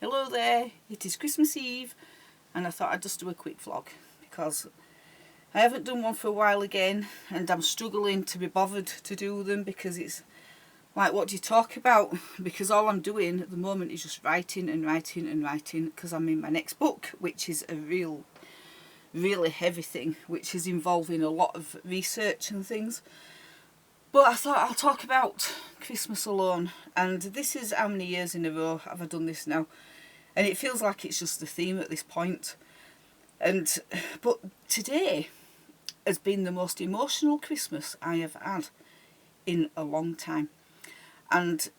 Hello there, it is Christmas Eve and I thought I'd just do a quick vlog because I haven't done one for a while again and I'm struggling to be bothered to do them because it's like, what do you talk about? Because all I'm doing at the moment is just writing and writing and writing because I'm in my next book, which is a really heavy thing, which is involving a lot of research and things. But I thought I'll talk about Christmas alone, and this is how many years in a row have I done this now, and it feels like it's just the theme at this point. But today has been the most emotional Christmas I have had in a long time, and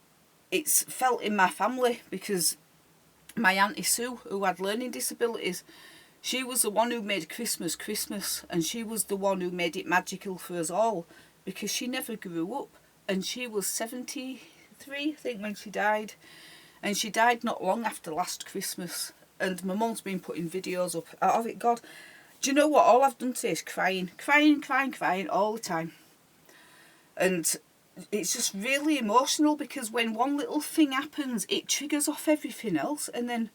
it's felt in my family because my Auntie Sue, who had learning disabilities, she was the one who made Christmas Christmas, and she was the one who made it magical for us all because she never grew up, and she was 73 I think when she died, and she died not long after last Christmas. And my mum's been putting videos up of it. God, do you know what? All I've done today is crying all the time, and it's just really emotional because when one little thing happens it triggers off everything else, and then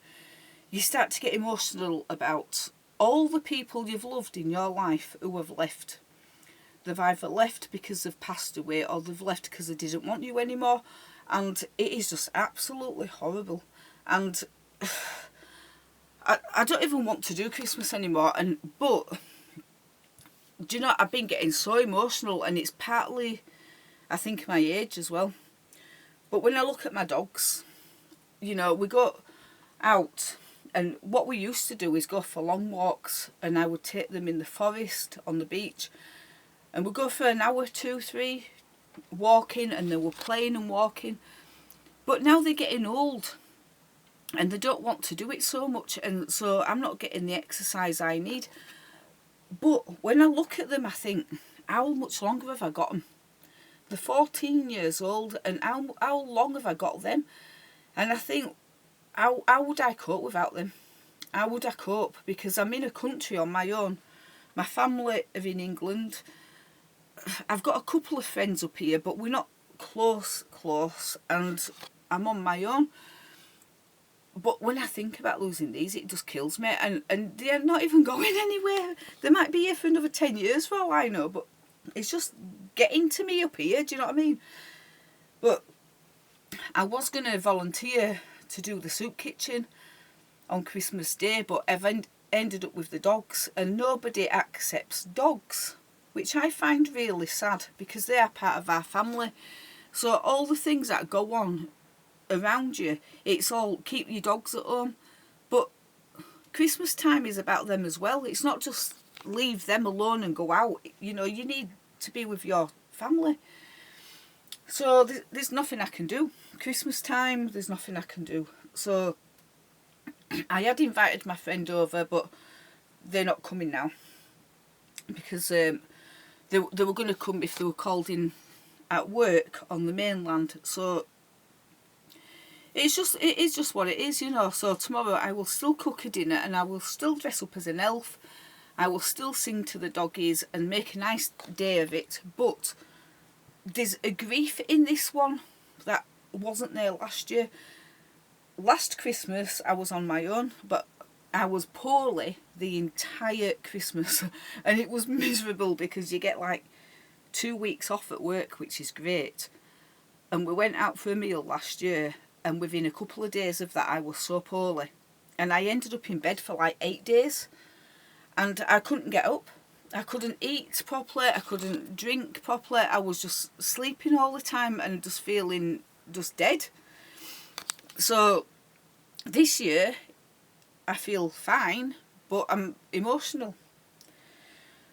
you start to get emotional about all the people you've loved in your life who have left. They've either left because they've passed away or they've left because they didn't want you anymore, and it is just absolutely horrible. And I don't even want to do Christmas anymore, but do you know, I've been getting so emotional, and it's partly I think my age as well. But when I look at my dogs, you know, we go out, and what we used to do is go for long walks, and I would take them in the forest, on the beach, and we'd go for an hour, 2, 3 walking, and they were playing and walking. But now they're getting old and they don't want to do it so much, and so I'm not getting the exercise I need. But when I look at them I think, how much longer have I got them? They're 14 years old, and how long have I got them? And I think, how would I cope without them? How would I cope? Because I'm in a country on my own. My family are in England. I've got a couple of friends up here, but we're not close, and I'm on my own. But when I think about losing these, it just kills me, and they're not even going anywhere. They might be here for another 10 years for all I know, but it's just getting to me up here, do you know what I mean? But I was going to volunteer to do the soup kitchen on Christmas Day, but I've ended up with the dogs, and nobody accepts dogs, which I find really sad because they are part of our family. So all the things that go on around you, it's all keep your dogs at home, but Christmas time is about them as well. It's not just leave them alone and go out, you know, you need to be with your family. So there's nothing I can do. Christmas time, there's nothing I can do. So I had invited my friend over, but they're not coming now because they were going to come if they were called in at work on the mainland. So it is just what it is, you know. So tomorrow I will still cook a dinner, and I will still dress up as an elf. I will still sing to the doggies and make a nice day of it. But there's a grief in this one that wasn't there last year. Last Christmas I was on my own, but I was poorly the entire Christmas and it was miserable because you get like 2 weeks off at work, which is great. And we went out for a meal last year, and within a couple of days of that I was so poorly, and I ended up in bed for like 8 days, and I couldn't get up. I couldn't eat properly, I couldn't drink properly, I was just sleeping all the time and just feeling just dead. So this year I feel fine, but I'm emotional.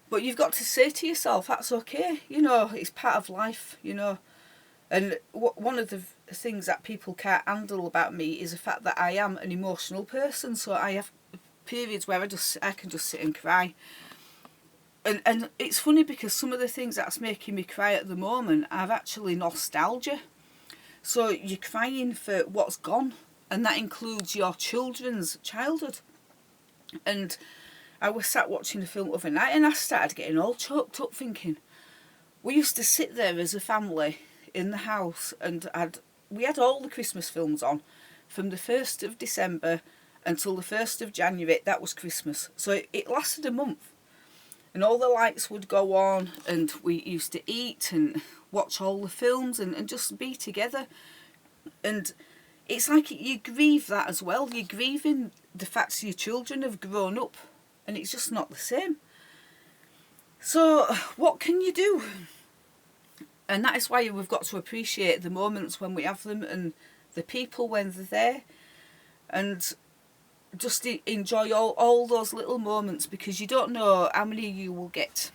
But you've got to say to yourself, that's okay, you know, it's part of life, you know. And one of the things that people can't handle about me is the fact that I am an emotional person. So I have periods where I can just sit and cry. And it's funny because some of the things that's making me cry at the moment are actually nostalgia. So you're crying for what's gone, and that includes your children's childhood. And I was sat watching a film the other night and I started getting all choked up thinking, we used to sit there as a family in the house, and we had all the Christmas films on, from the 1st of December until the 1st of January, that was Christmas. So it lasted a month. And all the lights would go on, and we used to eat and watch all the films and just be together. And it's like you grieve that as well. You're grieving the fact your children have grown up, and it's just not the same. So what can you do? And that is why we've got to appreciate the moments when we have them and the people when they're there, and just enjoy all those little moments, because you don't know how many you will get,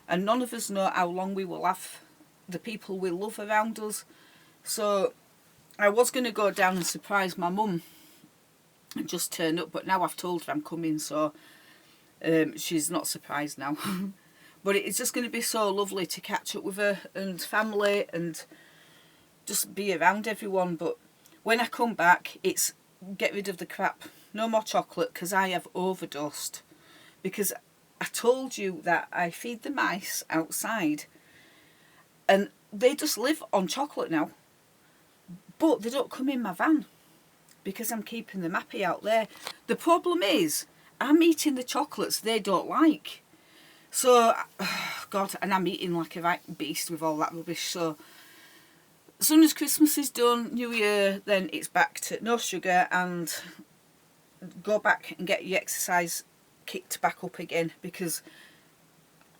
and none of us know how long we will have the people we love around us. So I was going to go down and surprise my mum and just turn up, but now I've told her I'm coming, so she's not surprised now. But it's just going to be so lovely to catch up with her and family and just be around everyone. But when I come back, it's get rid of the crap. No more chocolate, because I have overdosed. Because I told you that I feed the mice outside, and they just live on chocolate now. But they don't come in my van, because I'm keeping them happy out there. The problem is, I'm eating the chocolates they don't like. So, God, and I'm eating like a right beast with all that rubbish. So, as soon as Christmas is done, New Year, then it's back to no sugar, and go back and get your exercise kicked back up again, because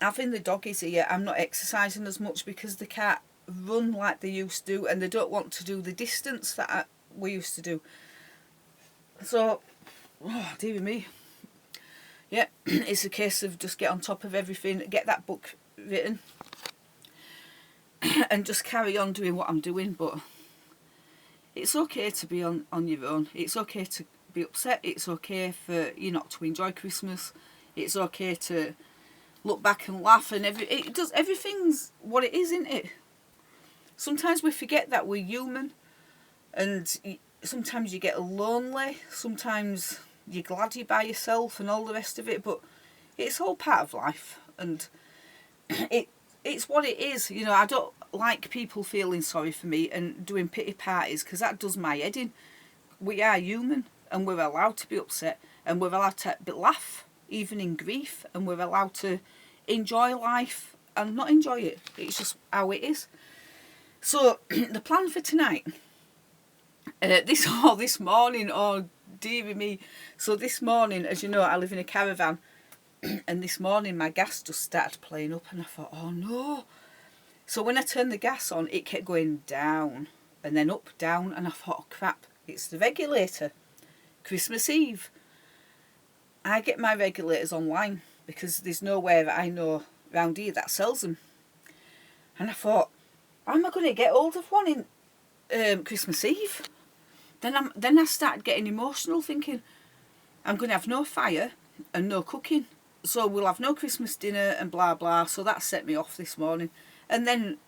having the doggies here, I'm not exercising as much because they can't run like they used to, and they don't want to do the distance that we used to do. So, oh, dear me. Yeah, it's a case of just get on top of everything, get that book written, and just carry on doing what I'm doing. But it's okay to be on your own. It's okay to be upset. It's okay for you not to enjoy Christmas. It's okay to look back and laugh, and everything's what it is, isn't it? Sometimes we forget that we're human, and sometimes you get lonely. Sometimes you're glad you're by yourself and all the rest of it, but it's all part of life, and it's what it is. You know, I don't like people feeling sorry for me and doing pity parties, because that does my head in. We are human, and we're allowed to be upset, and we're allowed to laugh even in grief, and we're allowed to enjoy life and not enjoy it. It's just how it is. So the plan for tonight, this morning, oh dear me. So this morning, as you know, I live in a caravan, and this morning my gas just started playing up, and I thought, oh no. So when I turned the gas on, it kept going down and then up, down, and I thought, oh crap, it's the regulator. Christmas Eve. I get my regulators online, because there's nowhere that I know round here that sells them. And I thought, how am I going to get hold of one in Christmas Eve? Then I started getting emotional, thinking I'm going to have no fire and no cooking, so we'll have no Christmas dinner and blah blah. So that set me off this morning. And then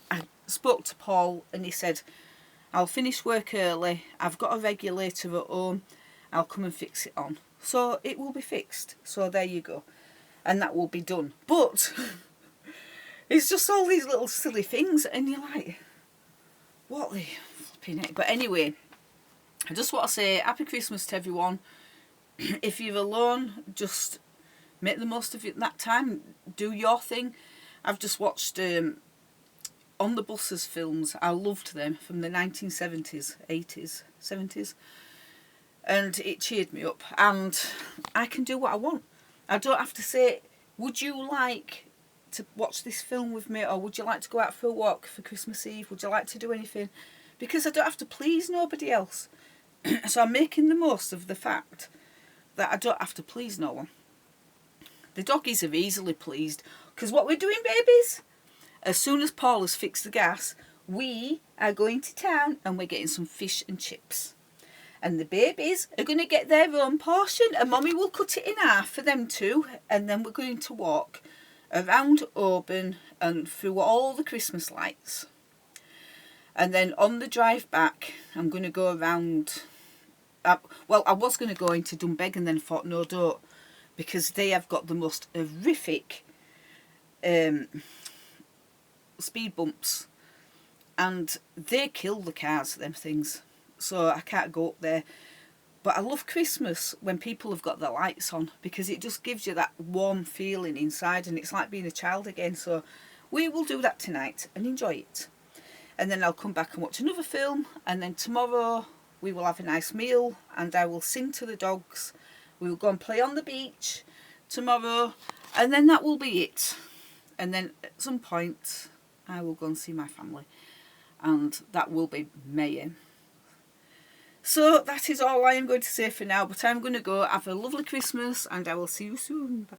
I spoke to Paul, and he said, I'll finish work early, I've got a regulator at home, I'll come and fix it on. So it will be fixed. So there you go. And that will be done. But it's just all these little silly things, and you're like, what the flipping heck? But anyway, I just want to say Happy Christmas to everyone. If you're alone, just make the most of it that time. Do your thing. I've just watched On the Buses films. I loved them, from the 1970s, 80s, 70s. And it cheered me up. And I can do what I want. I don't have to say, would you like to watch this film with me, or would you like to go out for a walk for Christmas Eve? Would you like to do anything? Because I don't have to please nobody else. So I'm making the most of the fact that I don't have to please no one. The doggies are easily pleased, because what we're doing, babies, as soon as Paul has fixed the gas, we are going to town and we're getting some fish and chips. And the babies are going to get their own portion, and Mommy will cut it in half for them too, and then we're going to walk around Auburn and through all the Christmas lights. And then on the drive back, I'm going to go around. I was going to go into Dunbeg, and then thought, no, don't, because they have got the most horrific speed bumps, and they kill the cars, them things. so I can't go up there. But I love Christmas when people have got the lights on, because it just gives you that warm feeling inside, and it's like being a child again. So we will do that tonight and enjoy it. And then I'll come back and watch another film, and then tomorrow we will have a nice meal and I will sing to the dogs. We will go and play on the beach tomorrow, and then that will be it. And then at some point I will go and see my family, and that will be mayhem. So that is all I am going to say for now, but I'm going to go. Have a lovely Christmas and I will see you soon.